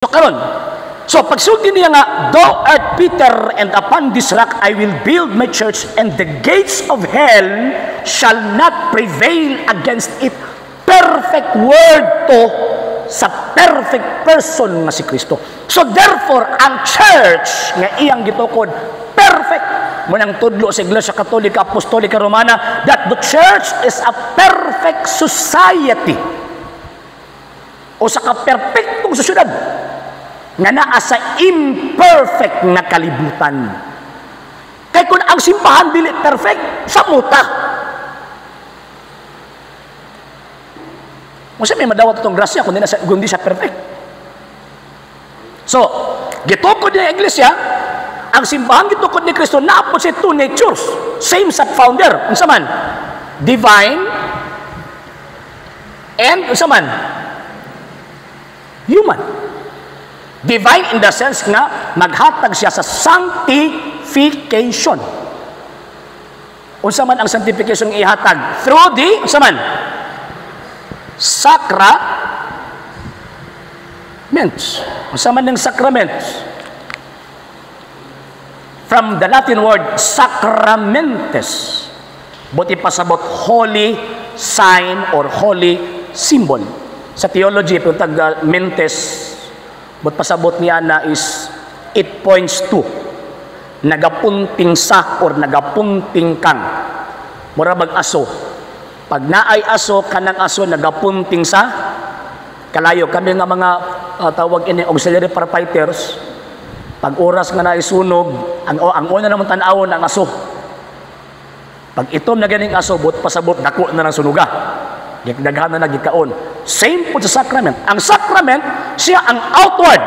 So karon, so pagsulti niya nga, thou art Peter, and upon this rock I will build my church, and the gates of hell shall not prevail against it. Perfect word to sa perfect person nga si Kristo. So therefore, ang church nga iyang gitukod, perfect. Munang tudlo sa Iglesia Katolika, Apostolika, Romana, that the church is a perfect society. O sa ka-perfectong susyudad nga naa sa imperfect na kalibutan. Kaya kung ang simbahan dili perfect, sa muta. Masa may madawat itong grasya kung di siya perfect. So, gitukod niya Iglesia, ang simbahan gitukod ni Kristo, naapot siya two natures. Same sa founder. Unsa man? Divine and unsa man? Human. Divine in the sense nga maghatag siya sa sanctification. Unsa man ang sanctification nga ihatag? Through the unsa man? Sacraments. Unsa man ng sacraments? From the Latin word sacramentes. Buti pasabot holy sign or holy symbol. Sa theology, pag mentes, but pasabot niya na is, it points to, nagapunting sa or nagapunting kang. Mura bag aso. Pag naay aso, kanang aso, nagapunting sa, kalayo. Kami nga mga tawag ini auxiliary firefighters, pag oras nga naisunog, ang una naman tanawon ang aso. Pag itom na ganing aso, but pasabot, dako na ng sunuga. Daghan na nagikaon. Same po sa sacrament. Ang sacrament, siya ang outward.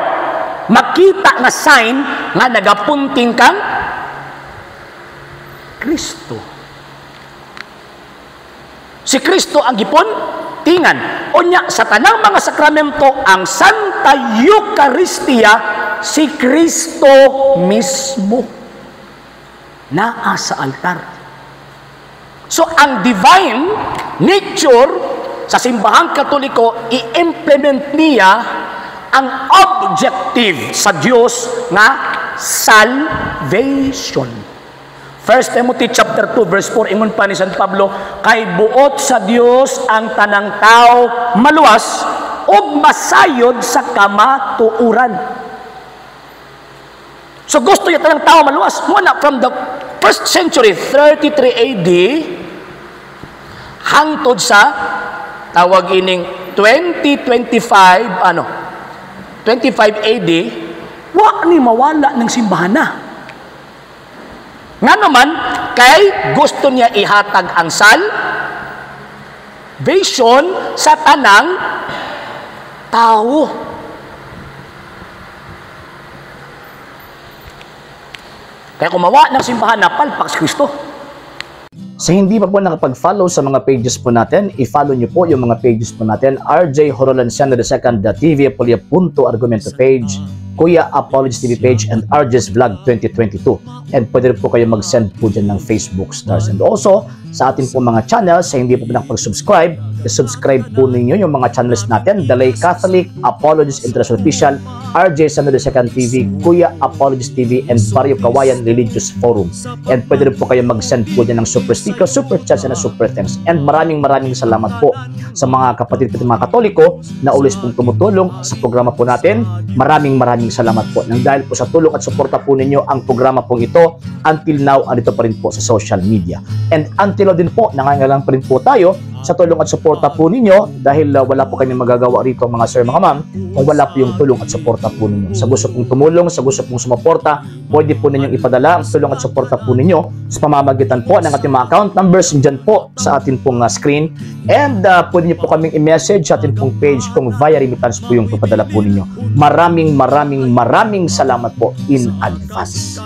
Makita na sign nga nagapunting kang Kristo. Si Kristo ang gipon tingan. Unya sa tanang mga sakramento, ang Santa Eucharistia, si Kristo mismo naa sa altar. So, ang divine nature sa simbahang Katoliko, i-implement niya ang objective sa Diyos na salvation. 1 Timothy chapter 2 verse 4, ingon pa ni San Pablo, kay buot sa Diyos ang tanang tao maluwas ug masayod sa kamatuoran. So gusto niya tanang tao maluwas. Muna from the 1st century, 33 AD, hangtod sa tawag ining 25 AD, wa ni mawala ng simbahan na. Nga naman, kay gusto niya ihatag ang salvation sa tanang tao. Kaya kumawa ng simbahan na palpak si Kristo. Sa hindi pa po nakapag-follow sa mga pages po natin, i-follow nyo po yung mga pages po natin, RJ Horolanciano II, TV Apolia Punto Argumento page, Kuya Apologist TV page, and RJ's Vlog 2022. And pwede rin po kayo mag-send po dyan ng Facebook stars. And also, sa atin po mga channels, sa hindi po nakapag-subscribe, i-subscribe po ninyo yung mga channels natin, The Lay Catholic, Apologist International Official, RJ Sano II TV, Kuya Apologist TV, and Barrio Kawayan Religious Forum. And pwede rin po kayo mag-send po dyan ng super sticker, super chats, and super thanks. And maraming salamat po sa mga kapatid ko mga Katoliko na always pong tumutulong sa programa po natin. Maraming salamat po. Nang dahil po sa tulong at suporta po ninyo, ang programa pong ito, until now, andito pa rin po sa social media. And until now din po, nangangailangan pa rin po tayo sa tulong at suporta po ninyo dahil wala po kami magagawa rito mga sir, mga ma'am, kung wala po yung tulong at suporta po ninyo. Sa gusto pong tumulong, sa gusto pong sumuporta, pwede po ninyong ipadala ang tulong at suporta po ninyo sa pamamagitan po ng ating mga account numbers dyan po sa ating pong screen. And pwede nyo po kaming i-message sa ating pong page kung via remittance po yung papadala po ninyo. Maraming salamat po in advance.